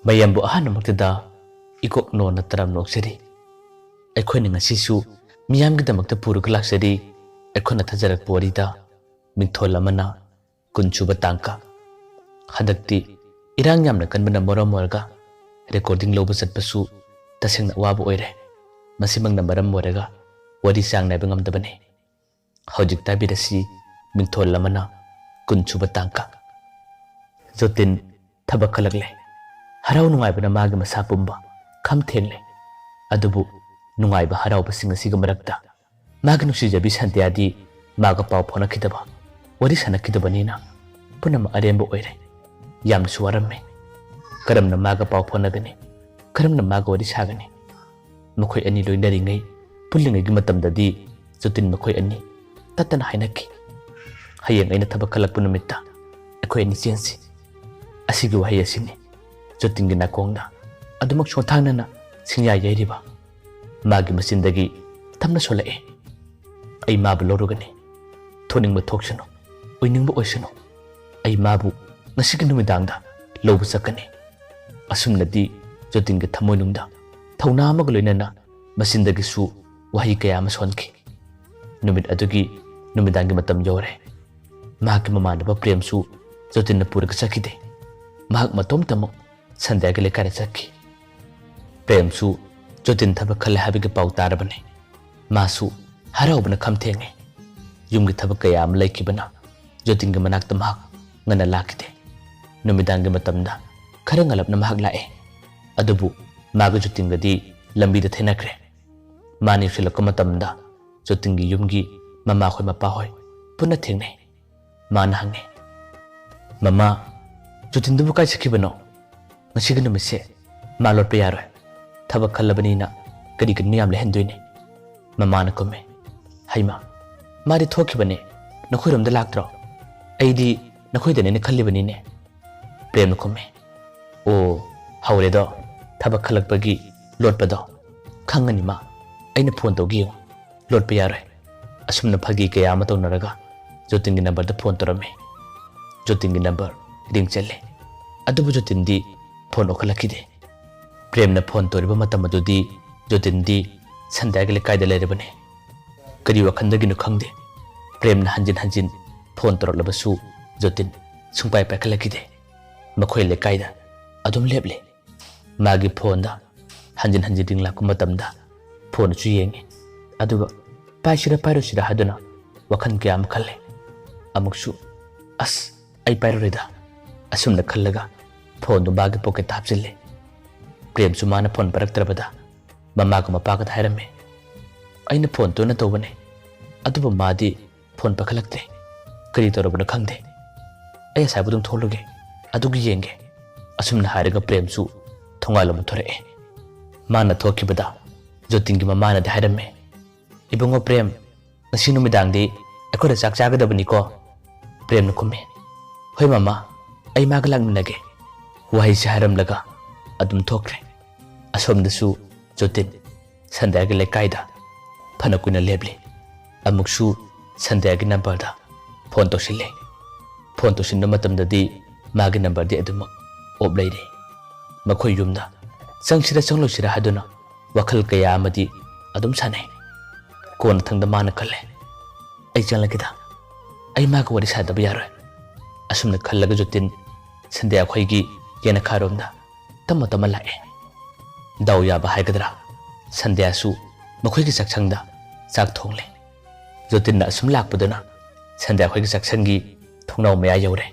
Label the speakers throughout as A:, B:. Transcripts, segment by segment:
A: mayambu ahanamaktida ikok no nataram noksari akhoni ngasisu miyamgidamakta puruga laksari akhona thajarak porida Mingthol amana kunchuba tangka hadakti irang yamna kanbana moram morga recording loba satpasu tasengna waba oire masimang namaram moraga wadi sang na bangam dabane hojik tabirasi Mingthol amana kunchuba tangka jotin thabakalagle harau nungai bana magi masa pumba kham thengle adubu nungai ba harau basing asiga marakta magi nusi jabi santiadi maga pau phona khidaba wari sana khidabanina punam arembo oire yam suwaramme karamna maga pau phona gani karamna maga wari sagani makhoi ani loinari ngai pullingai gi matamdadi jotin makhoi ani tatana hainaki hayeng aina thaba khalak punamitta akhoi ani chensi asigi wahi asini jotingi nakongda adumak chothangnana singya yairiba magi masindagi tamna solae ai mabu lorugani thoning thoksano oining oisano ai mabu ngasigi numidangda lobu sakani asumnadi jotingi thamoinungda thauna amag loinana masindagi su wahi kaya masonki numit adugi numidangi matam yore magi mamanaba prem su jotinna puraka sakide mahak matom tamo sandyagi lekare sakki prem su jotin thaba khale habige pau tarabane masu haraubna khamthenge yumgi thaba kaya am laikibana jotingi manakta mahak ngana lakide numidangi matamda khara ngalapna mahak lae adubu maga jotingadi lambida thenakre mani silakka matamda jotingi yumgi mama khoi mapa hoi puna thengne mana hangne mama jotindubu kai sakibano ngasiga numise malot pe yaro thaba khallabanina kadi kan miyam lehendoine mama na komme haima mari thokibane nakhoiramda laktro aidi nakhoidane ne khallibanine prem na komme o hawredo thaba khalakpagi lotpado khangani ma aina phone togi lotpe yaro asumna phagi kaya ama tonaraga jotingi number da phone torame jotingi number ring chelle adubu jotindi phone okhalakide prem na phone toriba matam adudi jotindi sandagale kaida lerebane kari wakhandagi nu khangde prem na hanjin phone torlabasu jotin sungpai pakhalakide makhoi le kaida adum leble magi phone da hanjin ding la kumatamda phone chu yenge aduga paishira pairosira haduna wakhan kya am khalle amuksu as ai pairorida asumna khallaga phone du bagi pocket hapsille prem sumana phone paraktrabada mama ko mapaga thairame aina phone to na tobane aduba madi phone pakhalakte kari torobna khangde ay sabudum tholuge adugi yenge asumna haraga prem su thongalum thore mana thokibada jotingi mama na thairame ibongo prem ngasinu midangdi akoda chak chagadabani ko prem na kumme hoi mama ai maga langnage wahi saharam laga adum thokre asomdasu jotin sandagi lekaida phanakuna leble amuksu sandagi number da phone to sinna matamdadi magi number di adum obleire makhoi yumda sangsira sanglosira haduna wakhal kaya amadi adum sanai kon thangda mana khalle ai changlagida ai maga wari sadaba yaroi asumna khallaga jotin sandya khoigi yena kharomda tama lae daw yaba haigadra sandya su makhoigi saksangda sak thongle jotinna asum lakpadana sandya khoigi saksangi thongnaw maya yore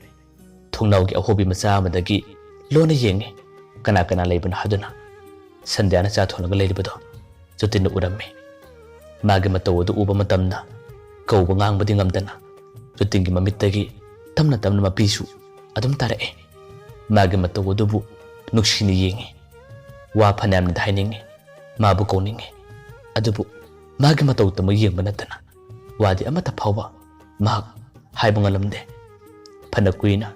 A: thongnaw gi ahobi macha amadagi lona yenge kana leibana haduna sandya na cha thonaga leibado jotinna uramme magi matawodu uba matamna kawba ngangbadi ngamdana jotingi mamittagi tamna mapisu adum tarae magi matawodubu nuksini yenge wa phanamna dhaininge mabu koninge adubu magi mataw tama yengba natana wadi amata phawba mahak haiba ngalamde phana kuina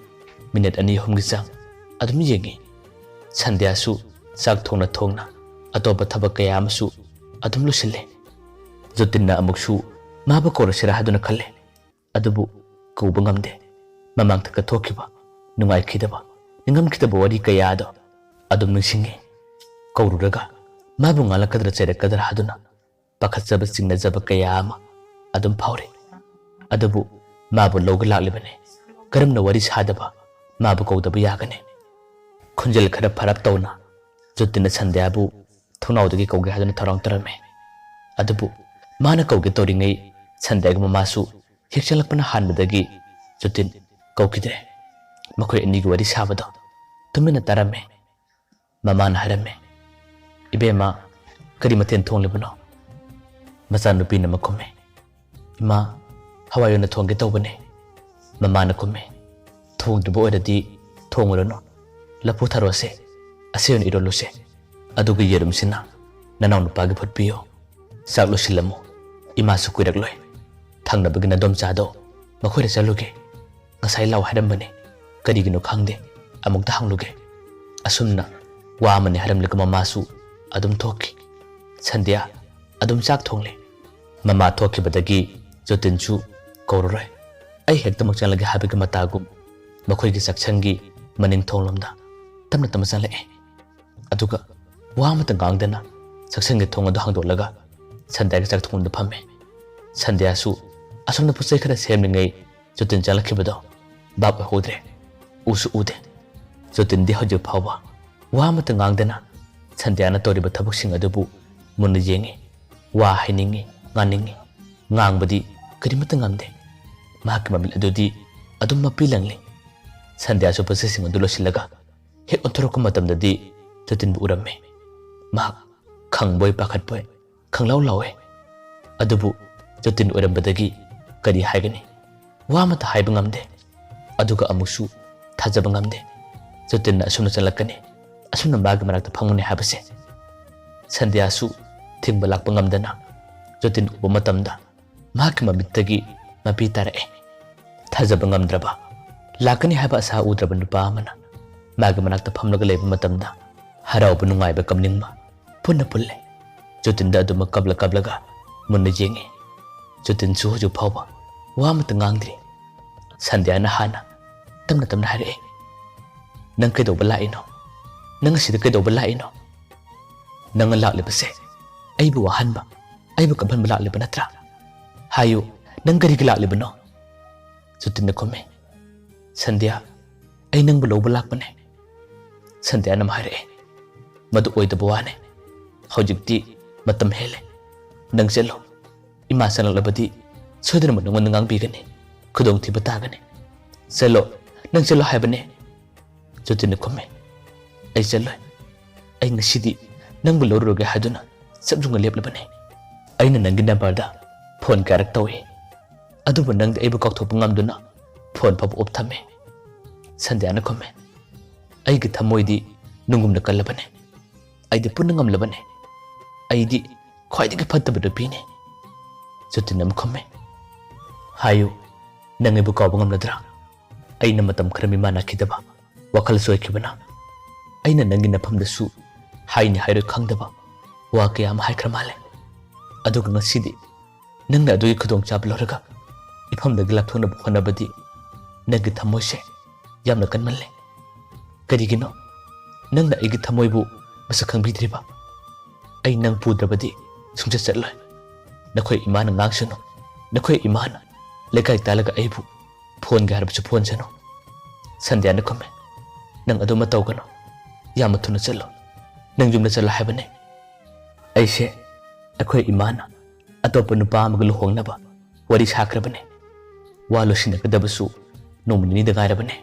A: minute ani homgi sang adum yenge sandya su sak thongna atopa thaba kaya amasu adum lusille jotinna amuksu mabu korasira haduna khalle adubu kuba ngamde mamang thaka thokiba nungai khidaba ningam khidaba wari kaya do adum ningsingi kaururaga mabu ngalakadra cherekadra haduna pakhatsaba singnajaba kaya ama adum phaure adabu mabu loga laklibane karamna wari sadaba mabu kaudaba yagane khunjal khara pharap tawna jutina sandyabu thunawdagi kauge haduna tharang tarame adabu mana kauge toringai sandyaga mamasu hekchalakpana hanbadagi jutin kaukidre makoi anigi wari sabado tumina tarame mamana harame ibema kari maten thonglibano masan nupi na makume ima hawayo na thongge tawbane mamana kume thongdubo oiradi thongurano lapu tharose aseyon iroluse aduga yerumsina nanaw nupagi phutpiyo saklo silamu ima su kuirakloi thangnabagi na domchado makhoi chaluge ngasai law harambane karigino khangde amukta hangluge asumna wa amane haramlika mamasu adum thoki sandya adum chak thongle mama thoki badagi jotinchu kauroroi ai hektamak chanlage habiga matagum makhoi gi sakchangi maning thonglomda tamna tamasale aduga wa amata gangdana sakchangi thongado hangdolaga sandya gi chak thongda phame sandya su asumna puchai khara semningai jotin chalakibado bab hodre usu ude jotin di hoje phawa wa amata gangdana sandya toriba thabuk sing adubu munna yengi wa hainingi nganingi ngangbadi karimata ngamde mahak mabil adudi adum mapi langli sandya su pase sing adu losilaga he ontorok matamdadi jotin bu uramme mahak khangboy pakhat boy khanglaw lawe adubu jotin urambadagi kari haigani wa mata haiba ngamde aduga amusu thajaba ngamde jotin asumna chalakani asumna bag marakta phangune habase sandya su thingba lakpa ngamdana jotin uba matamda mahak mamittagi mapi tarae thajaba ngamdraba lakani haba asa udraba nupa amana mag manakta phamlaga leba matamda harauba nungaiba kamningma punna pulle jotin da aduma kablaga munna yengi jotin su hoju phawba wa mata ngangdri sandya na hana tamna hare nang kaidoba laino nang sida kaidoba laino nang laklibase aibu wahanba aibu kabhanba lakliba natra hayo nang gari laklibano jotin na kome sandya ai nang buloba lakpane sandya nam hare madu oidaba wane hojikti matam hele nang chelo ima sanalabadi sodana manung nang bigani khudong thiba tagani chelo nang chelo haibane jotin na kome ai chelo ai ngasidi nang buloroge haduna sabjunga leplabane aina nangi numberda phone karak tawi adubu nang aibu kakthopa ngamduna phone phabu op thame sandya na kome ai gi thamoidi nungumna kallabane aidi punna ngamlabane aidi khwaidigi phattaba pine jotinam kome hayu nang aibu kawba ngamladra aina matam khrami mana khidaba wakhal soikibana aina nangi nafamda su haini hairo khangdaba wa kayam haikrmale aduga ngasidi nangna adugi khudong chabloraga ifamda glakthona bkhonabadi nagi thamoise yamna kanmalle karigino nangna igi thamoibu masak khangbidriba ai nang pudrabadi sungcha chatloi nakhoi imana ngangsano nakhoi imana lekai talaga aibu phone ga harbachu phone chano sandya na kome nang aduma tawgano yama thuna chalo nang jumna chala haibane aise akhoi imana atopa nupa amaga luhongnaba wari sakrabane walo sinakadabasu nomini da gairabane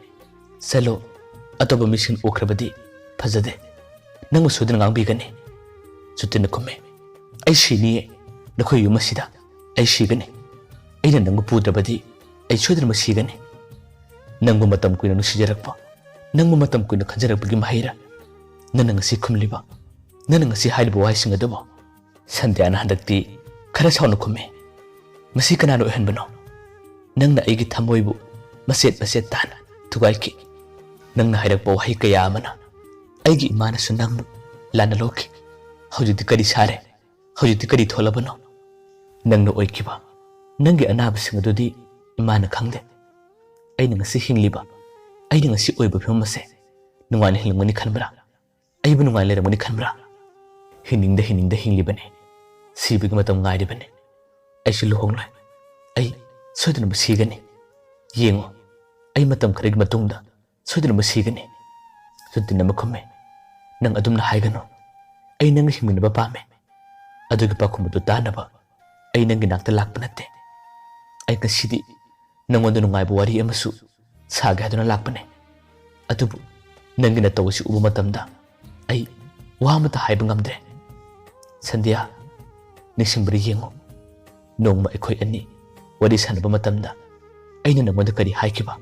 A: salo atopa mission okrabadi phajade nang sudin ngangbigani sutin kome ai sini nakhoi yumasida ai sigani aina nang pudrabadi ai sudin masigani nang matam kuina nusijarakpa nang matam kuina khajarakpagi mahira nang si khumliba nang si haiba waising adaba sandya na handakti khara sauna khume masi kanano henbano nang na aigi thamoibu maset tana tugaiki nang na hairakpa wahai kaya amana aigi imana su nang lana loki hojiti kari sare hojiti kari tholabano nang na oikiba nangi anaba singadudi imana khangde aina ngasi hingliba aina ngasi oiba phimase nungwani hilngmani khanbra ꯑꯩꯕꯨ ꯅꯨꯡꯉꯥꯏ ꯂꯩꯔꯝꯒꯅꯤ ꯈꯟꯕ꯭ꯔꯥ ꯍꯤꯡꯅꯤꯡꯗ ꯍꯤꯡꯂꯤꯕꯅꯤ ꯁꯤꯕꯒꯤ ꯃꯇꯝ ꯉꯥꯏꯔꯤꯕꯅꯤ ꯑꯩꯁꯨ ꯂꯨꯍꯣꯡꯂꯣꯏ ꯑꯩ ꯁꯣꯏꯗꯅ ꯁꯤꯒꯅꯤ ꯌꯦꯡꯉꯣ ꯑꯩ ꯃꯇꯝ ꯈꯔꯒꯤ ꯃꯇꯨꯡꯗ ꯁꯣꯏꯗꯅ ꯁꯤꯒꯅꯤ ꯖꯣꯇꯤꯟ ꯑꯃ ꯈꯨꯝꯃꯦ ꯅꯪ ꯑꯗꯨꯝꯅ ꯍꯥꯏꯒꯅꯨ ꯑꯩ ꯅꯪꯒ ꯍꯤꯡꯃꯤꯟꯅꯕ ꯄꯥꯝꯃꯦ ꯑꯗꯨꯒꯤ ꯄꯥꯎꯈꯨꯝ ꯑꯗꯨ ꯇꯥꯅꯕ ꯑꯩ ꯅꯪꯒꯤ ꯅꯥꯛꯇ ꯂꯥꯛꯄ ꯅꯠꯇꯦ ꯑꯩ ꯉꯁꯤꯗꯤ ꯅꯪꯉꯣꯟꯗ ꯅꯨꯡꯉꯥꯏꯕ ꯋꯥꯔꯤ ꯑꯃꯁꯨ ꯁꯥꯒꯦ ꯍꯥꯏꯗꯨꯅ ꯂꯥꯛꯄꯅꯦ ꯑꯗꯨꯕꯨ ꯅꯪꯒꯤ ꯅꯇꯧ ꯑꯁꯤ ꯎꯕ ꯃꯇꯝꯗ ꯑꯩ ꯋꯥ ꯑꯃꯠꯇ ꯍꯥꯏꯕ ꯉꯝꯗ꯭ꯔꯦ ꯁꯟꯙ꯭ꯌꯥ ꯅꯤꯡꯁꯤꯡꯕ꯭ꯔꯥ ꯌꯦꯡꯉꯨ ꯅꯣꯡꯃ ꯑꯩꯈꯣꯏ ꯑꯅꯤ ꯋꯥꯔꯤ ꯁꯥꯟꯅꯕ ꯃꯇꯝꯗ ꯑꯩꯅ ꯅꯪꯉꯣꯟꯗ ꯀꯔꯤ ꯍꯥꯏꯈꯤꯕ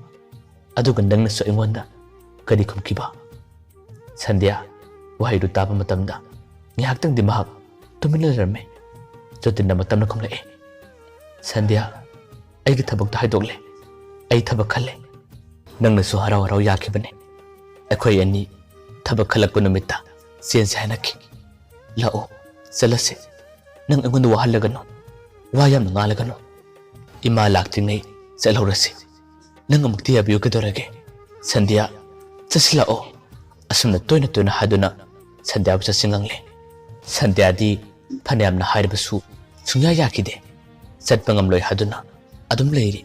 A: ꯑꯗꯨꯒ ꯅꯪꯅꯁꯨ ꯑꯩꯉꯣꯟꯗ ꯀꯔꯤ ꯈꯨꯝꯈꯤꯕ ꯁꯟꯙ꯭ꯌꯥ ꯋꯥꯍꯩꯗꯨ ꯇꯥꯕ ꯃꯇꯝꯗ ꯉꯥꯏꯍꯥꯛꯇꯪꯗꯤ ꯃꯍꯥꯛ ꯇꯨꯃꯤꯟꯅ ꯂꯩꯔꯝꯃꯦ ꯖꯣꯇꯤꯟꯅ ꯃꯇꯝꯅ ꯈꯨꯝꯂꯛꯑꯦ ꯁꯟꯙ꯭ꯌꯥ ꯑꯩꯒꯤ ꯊꯕꯛꯇ ꯍꯥꯏꯗꯣꯛꯂꯦ ꯑꯩ ꯊꯕꯛ ꯈꯜꯂꯦ ꯅꯪꯅꯁꯨ ꯍꯔꯥꯎ ꯍꯔꯥꯎ ꯌꯥꯈꯤꯕꯅꯦ ꯑꯩꯈꯣꯏ ꯑꯅꯤ ꯊꯕꯛ ꯈꯜꯂꯛꯄ ꯅꯨꯃꯤꯠꯇ ꯆꯦꯟꯁꯦ ꯍꯥꯏꯅꯈꯤ ꯂꯥꯛꯑꯣ ꯆꯠꯂꯁꯦ ꯅꯪ ꯑꯩꯉꯣꯟꯗ ꯋꯥꯍꯜꯂꯒꯅꯨ ꯋꯥ ꯌꯥꯝꯅ ꯉꯥꯡꯂꯒꯅꯨ ꯏꯃꯥ ꯂꯥꯛꯇ꯭ꯔꯤꯉꯩ ꯆꯠꯍꯧꯔꯁꯤ ꯅꯪ ꯑꯃꯨꯛꯇꯤ ꯌꯥꯕꯤꯌꯨ ꯀꯩꯗꯧꯔꯒꯦ ꯁꯟꯙ꯭ꯌꯥ ꯆꯠꯁꯤ ꯂꯥꯛꯑꯣ ꯑꯁꯨꯝꯅ ꯇꯣꯏꯅ ꯍꯥꯏꯗꯨꯅ ꯁꯟꯙ꯭ꯌꯥꯕꯨ ꯆꯠꯁꯤ ꯉꯥꯡꯂꯦ ꯁꯟꯙ꯭ꯌꯥꯗꯤ ꯐꯅꯌꯥꯝꯅ ꯍꯥꯏꯔꯕꯁꯨ ꯁꯨꯡꯌꯥ ꯌꯥꯈꯤꯗꯦ ꯆꯠꯄ ꯉꯝꯂꯣꯏ ꯍꯥꯏꯗꯨꯅ ꯑꯗꯨꯝ ꯂꯩꯔꯤ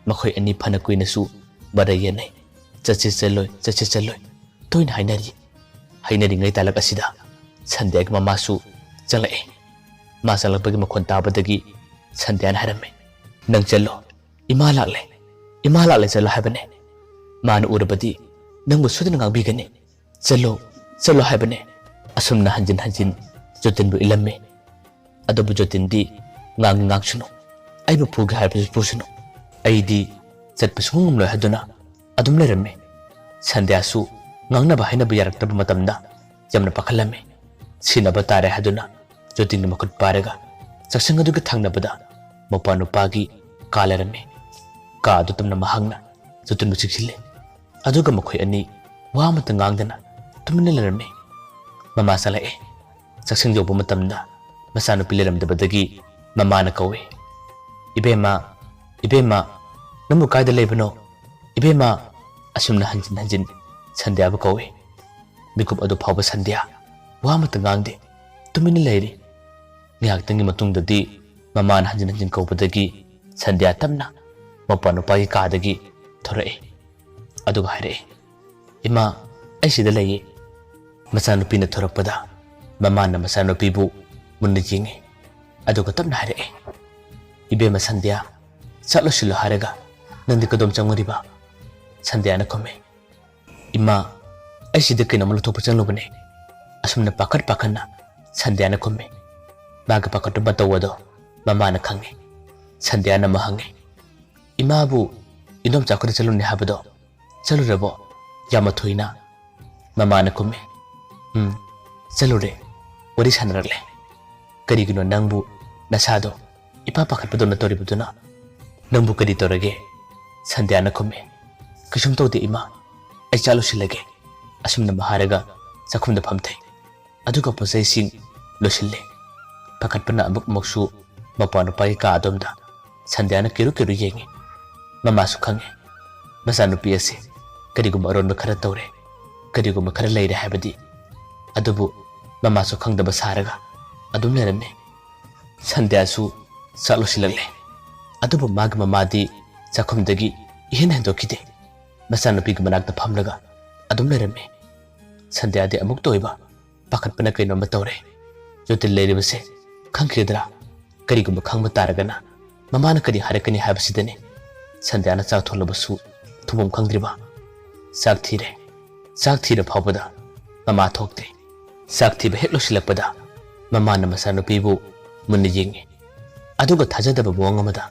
A: ꯃꯈꯣꯏ ꯑꯅꯤ ꯐꯅ ꯀꯨꯏꯅꯁꯨ ꯃꯔꯩ ꯌꯦꯠꯅꯩ ꯆꯠꯁꯤ ꯆꯠꯂꯣꯏ ꯇꯣꯏꯅ ꯍꯥꯏꯅꯔꯤꯉꯩ ꯇꯥꯂꯛ ꯑꯁꯤꯗ ꯁꯟꯙ꯭ꯌꯥꯒꯤ ꯃꯃꯥꯁꯨ ꯆꯪꯂꯛꯑꯦ ꯃꯥ ꯆꯪꯂꯛꯄꯒꯤ ꯃꯈꯣꯟ ꯇꯥꯕꯗꯒꯤ ꯁꯟꯙ꯭ꯌꯥꯅ ꯍꯥꯏꯔꯝꯃꯦ ꯅꯪ ꯆꯠꯂꯣ ꯏꯃꯥ ꯂꯥꯛꯂꯦ ꯆꯠꯂꯣ ꯍꯥꯏꯕꯅꯦ ꯃꯥꯅ ꯎꯔꯕꯗꯤ ꯅꯪꯕꯨ ꯁꯣꯏꯗꯅ ꯉꯥꯡꯕꯤꯒꯅꯤ ꯆꯠꯂꯣ ꯍꯥꯏꯕꯅꯦ ꯑꯁꯨꯝꯅ ꯍꯟꯖꯤꯟ ꯖꯣꯇꯤꯟꯕꯨ ꯏꯜꯂꯝꯃꯤ ꯑꯗꯨꯕꯨ ꯖꯣꯇꯤꯟꯗꯤ ꯉꯥꯡꯁꯨꯅꯨ ꯑꯩꯕꯨ ꯐꯨꯒꯦ ꯍꯥꯏꯕꯁꯨ ꯐꯨꯁꯅꯨ ꯑꯩꯗꯤ ꯆꯠꯄ ꯁꯨꯡꯉꯝ ꯉꯝꯂꯣꯏ ꯍꯥꯏꯗꯨꯅ ꯑꯗꯨꯝ ꯂꯩꯔꯝꯃꯤ ꯁꯟꯙ꯭ꯌꯥꯁꯨ ꯉꯥꯡꯅꯕ ꯍꯥꯏꯅꯕ ꯌꯥꯔꯛꯇ꯭ꯔꯕ ꯃꯇꯝꯗ ꯌꯥꯝꯅ ꯄꯥꯈꯠꯂꯝꯃꯤ ꯁꯤꯅꯕ ꯇꯥꯔꯦ ꯍꯥꯏꯗꯨꯅ ꯖꯣꯇꯤꯟꯒꯤ ꯃꯈꯨꯠ ꯄꯥꯏꯔꯒ ꯆꯥꯛꯁꯪ ꯑꯗꯨꯒꯤ ꯊꯪꯅꯕꯗ ꯃꯧꯄꯥꯅꯨꯄꯥꯒꯤ ꯀꯥ ꯂꯩꯔꯝꯃꯤ ꯀꯥ ꯑꯗꯨ ꯇꯝꯅ ꯃꯍꯥꯛꯅ ꯖꯣꯇꯤꯟꯕꯨ ꯆꯤꯡꯁꯤꯜꯂꯦ ꯑꯗꯨꯒ ꯃꯈꯣꯏ ꯑꯅꯤ ꯋꯥ ꯑꯃꯠꯇ ꯉꯥꯡꯗꯅ ꯇꯨꯃꯤꯟꯅ ꯂꯩꯔꯝꯃꯤ ꯃꯃꯥ ꯆꯪꯂꯛꯑꯦ ꯆꯥꯛꯁꯪ ꯌꯧꯕ ꯃꯇꯝꯗ ꯃꯆꯥꯅꯨꯄꯤ ꯂꯩꯔꯝꯗꯕꯗꯒꯤ ꯃꯃꯥꯅ ꯀꯧꯏ ꯏꯕꯦꯝꯃ ꯅꯪꯕꯨ ꯀꯥꯏꯗ ꯂꯩꯕꯅꯣ ꯏꯕꯦꯝꯃ ꯑꯁꯨꯝꯅ ꯍꯟꯖꯤꯟ ꯁꯟꯙ꯭ꯌꯥꯕꯨ ꯀꯧꯏ ꯃꯤꯀꯨꯞ ꯑꯗꯨ ꯐꯥꯎꯕ ꯁꯟꯙ꯭ꯌꯥ ꯋꯥ ꯑꯃꯠꯇ ꯉꯥꯡꯗꯦ ꯇꯨꯃꯤꯟꯅ ꯂꯩꯔꯤ ꯉꯥꯏꯍꯥꯛꯇꯪꯒꯤ ꯃꯇꯨꯡꯗꯗꯤ ꯃꯃꯥꯅ ꯍꯟꯖꯤꯟ ꯀꯧꯕꯗꯒꯤ ꯁꯟꯙ꯭ꯌꯥ ꯇꯞꯅ ꯃꯧꯄꯥꯅꯨꯄꯥꯒꯤ ꯀꯥꯗꯒꯤ ꯊꯣꯔꯛꯏ ꯑꯗꯨꯒ ꯍꯥꯏꯔꯛꯏ ꯏꯃꯥ ꯑꯩ ꯁꯤꯗ ꯂꯩꯌꯦ ꯃꯆꯥꯅꯨꯄꯤꯅ ꯊꯣꯔꯛꯄꯗ ꯃꯃꯥꯅ ꯃꯆꯥꯅꯨꯄꯤꯕꯨ ꯃꯨꯟꯅ ꯌꯦꯡꯉꯤ ꯑꯗꯨꯒ ꯇꯞꯅ ꯍꯥꯏꯔꯛꯏ ꯏꯕꯦꯝꯃ ꯁꯟꯙ꯭ꯌꯥ ꯆꯥꯛ ꯂꯣꯏꯁꯤꯜꯂꯣ ꯍꯥꯏꯔꯒ ꯅꯪꯗꯤ ꯀꯗꯣꯝ ꯆꯪꯉꯨꯔꯤꯕ ꯁꯟꯙ꯭ꯌꯥꯅ ꯈꯨꯝꯃꯤ ꯏꯃꯥ ꯑꯩ ꯁꯤꯗ ꯀꯩꯅꯣꯝꯃ ꯂꯧꯊꯣꯛꯄ ꯆꯪꯂꯨꯕꯅꯦ ꯑꯁꯨꯝꯅ ꯄꯥꯈꯠꯅ ꯁꯟꯙ꯭ꯌꯥꯅ ꯈꯨꯝꯃꯤ ꯃꯥꯒꯤ ꯄꯥꯈꯠꯄ ꯃꯇꯧ ꯑꯗꯣ ꯃꯃꯥꯅ ꯈꯪꯉꯤ ꯁꯟꯙ꯭ꯌꯥꯅ ꯑꯃ ꯍꯪꯉꯤ ꯏꯃꯥꯕꯨ ꯏꯟꯗꯣꯝꯆꯥꯈꯣꯏꯗ ꯆꯠꯂꯨꯅꯤ ꯍꯥꯏꯕꯗꯣ ꯆꯠꯂꯨꯔꯕꯣ ꯌꯥꯝꯅ ꯊꯨꯏꯅ ꯃꯃꯥꯅ ꯈꯨꯝꯃꯤ ꯆꯠꯂꯨꯔꯦ ꯋꯥꯔꯤ ꯁꯥꯟꯅꯔꯛꯂꯦ ꯀꯔꯤꯒꯤꯅꯣ ꯅꯪꯕु ꯅꯁꯥꯗꯣ ꯏꯄꯥ ꯄꯥꯈꯠꯄꯗꯧꯅ ꯇꯧꯔꯤꯕꯗꯨꯅ ꯅꯪꯕु ꯀꯔꯤ ꯇꯧꯔꯒꯦ ꯁꯟꯙ꯭ꯌꯥꯅ ꯈꯨꯝꯃꯤ ꯀꯩꯁꯨꯝ ꯇꯧꯗꯦ ꯏꯃꯥ ꯑꯩ ꯆꯥꯛ ꯂꯣꯏꯁꯤꯜꯂꯒꯦ ꯑꯁꯨꯝꯅ ꯍꯥꯏꯔꯒ ꯆꯥꯛꯈꯨꯝꯗ ꯐꯝꯊꯩ ꯑꯗꯨꯒ ꯄꯣꯠꯆꯩꯁꯤꯡ ꯂꯣꯏꯁꯤꯜꯂꯦ ꯄꯥꯈꯠꯄꯅ ꯑꯃꯨꯛꯁꯨ ꯃꯧꯄꯥꯅꯨꯄꯥꯒꯤ ꯀꯥ ꯑꯗꯣꯝꯗ ꯁꯟꯙ꯭ꯌꯥꯅ ꯀꯤꯔꯨ ꯌꯦꯡꯉꯤ ꯃꯃꯥꯁꯨ ꯈꯪꯉꯤ ꯃꯆꯥꯅꯨꯄꯤ ꯑꯁꯤ ꯀꯔꯤꯒꯨꯝꯕ ꯑꯔꯣꯟꯕ ꯈꯔ ꯇꯧꯔꯦ ꯀꯔꯤꯒꯨꯝꯕ ꯈꯔ ꯂꯩꯔꯦ ꯍꯥꯏꯕꯗꯤ ꯑꯗꯨꯕꯨ ꯃꯃꯥꯁꯨ ꯈꯪꯗꯕ ꯁꯥꯔꯒ ꯑꯗꯨꯝ ꯂꯩꯔꯝꯃꯤ ꯁꯟꯙ꯭ꯌꯥꯁꯨ ꯆꯥꯛ ꯂꯣꯏꯁꯤꯜꯂꯛꯂꯦ ꯑꯗꯨꯕꯨ ꯃꯥꯒꯤ ꯃꯃꯥꯗꯤ ꯆꯥꯛꯈꯨꯝꯗꯒꯤ ꯏꯍꯦꯟ ꯍꯦꯟꯗꯣꯛꯈꯤꯗꯦ ꯃꯆꯥꯅꯨꯄꯤꯒꯤ ꯃꯅꯥꯛꯇ ꯐꯝꯂꯒ ꯑꯗꯨꯝ ꯂꯩꯔꯝꯃꯤ ꯁꯟꯙ꯭ꯌꯥꯗꯤ ꯑꯃꯨꯛꯇ ꯑꯣꯏꯕ ꯄꯥꯈꯠꯄꯅ ꯀꯩꯅꯣꯝꯃ ꯇꯧꯔꯦ ꯖꯣꯇꯤꯟ ꯂꯩꯔꯤꯕꯁꯦ ꯈꯪꯈꯤꯗ꯭ꯔꯥ ꯀꯔꯤꯒꯨꯝꯕ ꯈꯪꯕ ꯇꯥꯔꯒꯅ ꯃꯃꯥꯅ ꯀꯔꯤ ꯍꯥꯏꯔꯛꯀꯅꯤ ꯍꯥꯏꯕꯁꯤꯗꯅꯤ ꯁꯟꯙ꯭ꯌꯥꯅ ꯆꯥꯛ ꯊꯣꯡꯂꯕꯁꯨ ꯊꯣꯡꯐꯝ ꯈꯪꯗ꯭ꯔꯤꯕ ꯆꯥꯛ ꯊꯤꯔ ꯐꯥꯎꯕꯗ ꯃꯃꯥ ꯊꯣꯛꯇꯦ ꯆꯥꯛ ꯊꯤꯕ ꯍꯦꯛ ꯂꯣꯏꯁꯤꯜꯂꯛꯄꯗ ꯃꯃꯥꯅ ꯃꯆꯥꯅꯨꯄꯤꯕꯨ ꯃꯨꯟꯅ ꯌꯦꯡꯉꯤ ꯑꯗꯨꯒ ꯊꯥꯖꯗꯕ ꯃꯑꯣꯡ ꯑꯃꯗ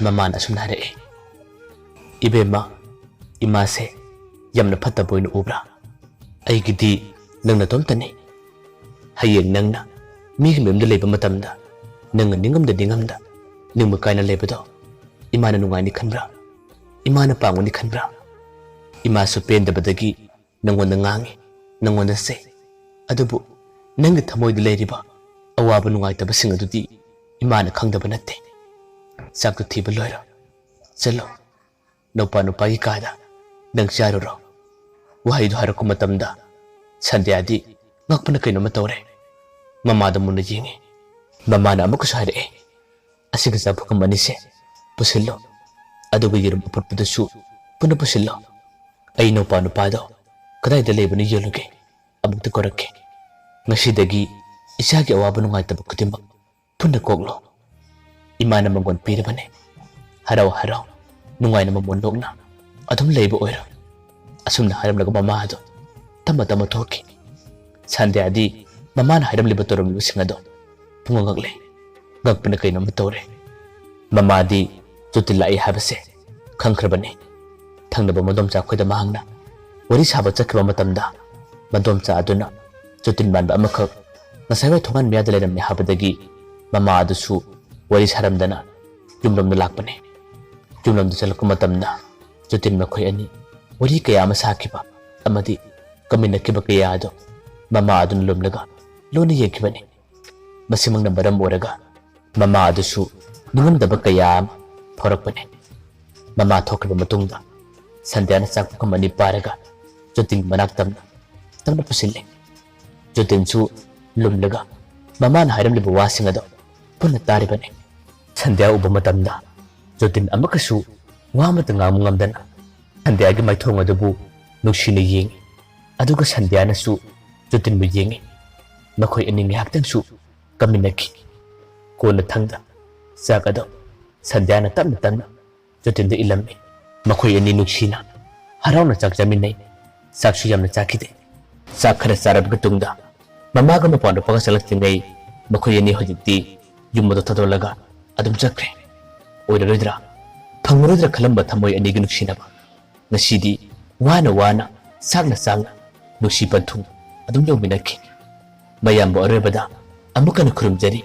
A: ꯃꯃꯥꯅ ꯑꯁꯨꯝꯅ ꯍꯥꯏꯔꯛꯏ ꯏꯕꯦꯝꯃ ꯏꯃꯥꯁꯦ ꯌꯥꯝꯅ ꯐꯠꯇꯕ ꯑꯣꯏꯅ ꯎꯕ꯭ꯔꯥ ꯑꯩꯒꯤꯗꯤ ꯅꯪ ꯅꯇꯣꯝꯇꯅꯤ ꯍꯌꯦꯡ ꯅꯪꯅ ꯃꯤꯒꯤ ꯃꯌꯨꯝꯗ ꯂꯩꯕ ꯃꯇꯝꯗ ꯅꯪꯅ ꯅꯤꯡꯉꯝꯗ ꯅꯤꯡꯕ ꯀꯥꯏꯅ ꯂꯩꯕꯗꯣ ꯏꯃꯥꯅ ꯅꯨꯡꯉꯥꯏꯅꯤ ꯈꯟꯕ꯭ꯔꯥ ꯏꯃꯥꯅ ꯄꯥꯝꯒꯅꯤ ꯈꯟꯕ꯭ꯔꯥ ꯏꯃꯥꯁꯨ ꯄꯦꯟꯗꯕꯗꯒꯤ ꯅꯪꯉꯣꯟꯗ ꯉꯥꯡꯉꯤ ꯅꯪꯉꯣꯟꯗ ꯆꯩ ꯑꯗꯨꯕꯨ ꯅꯪꯒꯤ ꯊꯃꯣꯏꯗ ꯂꯩꯔꯤꯕ ꯑꯋꯥꯕ ꯅꯨꯡꯉꯥꯏꯇꯕꯁꯤꯡ ꯑꯗꯨꯗꯤ ꯏꯃꯥꯅ ꯈꯪꯗꯕ ꯅꯠꯇꯦ ꯆꯥꯛꯇꯨ ꯊꯤꯕ ꯂꯣꯏꯔꯣ ꯆꯠꯂꯣ ꯅꯧꯄꯥꯅꯨꯄꯥꯒꯤ ꯀꯥꯗ ꯅꯪ ꯆꯥꯔꯨꯔꯣ ꯋꯥꯍꯩꯗꯨ ꯍꯥꯏꯔꯛꯄ ꯃꯇꯝꯗ ꯁꯟꯙ꯭ꯌꯥꯗꯤ ngakpana kainoma tawre mamada muna yengi mamana amukasu hairake asiga zaphukam anise pusillo aduga yerum aputpadasu puna pusillo ai no panu pado kadai da lebani yeluge amukta korakke ngasidagi isagi awaba nungaitaba kutimak puna koklo imana mangon pirabane harau harau nungaina mamondokna adum leiba oira asumna haramlaga mamado tama tama thoki sande adi mamana haram liba toram singado pungangakle gakpana kainoma tawre mamadi jutilla ai habase khangkhrabane thangnaba madomcha khoida mahangna wari saba chakriba matamda madomcha aduna jutin banba amakha nasaiwa thongan miyada leramne habadagi mama adusu wari saramdana yumlamna lakpane yumlamda chalakku matamda jutin makhoi ani wari kaya ama sakiba amadi kaminakiba kaya ado mama aduna lumlaga lona yekibane masimangna maram oraga mama adusu ningamdaba kaya ama thorakpane mama thokriba matungda sandyana chakpukam ani paraga jutin manak tamna pusille jutin su lumlaga mamana hairamliba wasingado punna taribane sandya uba matamda jutin amakasu wamata ngamngamdana sandyagi maithong adubu nuksina yengi aduga sandyana su jutin bu yengi makhoi ani ngihaktan su kaminaki kona thangda sakado sandyana tamna jutin da ilamni makhoi ani nuksina harauna chak jaminai saksu yamna chakide sakhara sarabga tungda mamaga mapanda paga salaktingai makhoi ani hojikti yumado thadolaga adum chakre oiraroidra phangrodra khalamba thamoi ani gi nuksinaba ngasidi wana sangna nuksi panthung adum yawminaki mayambo arebada amukana khurumjari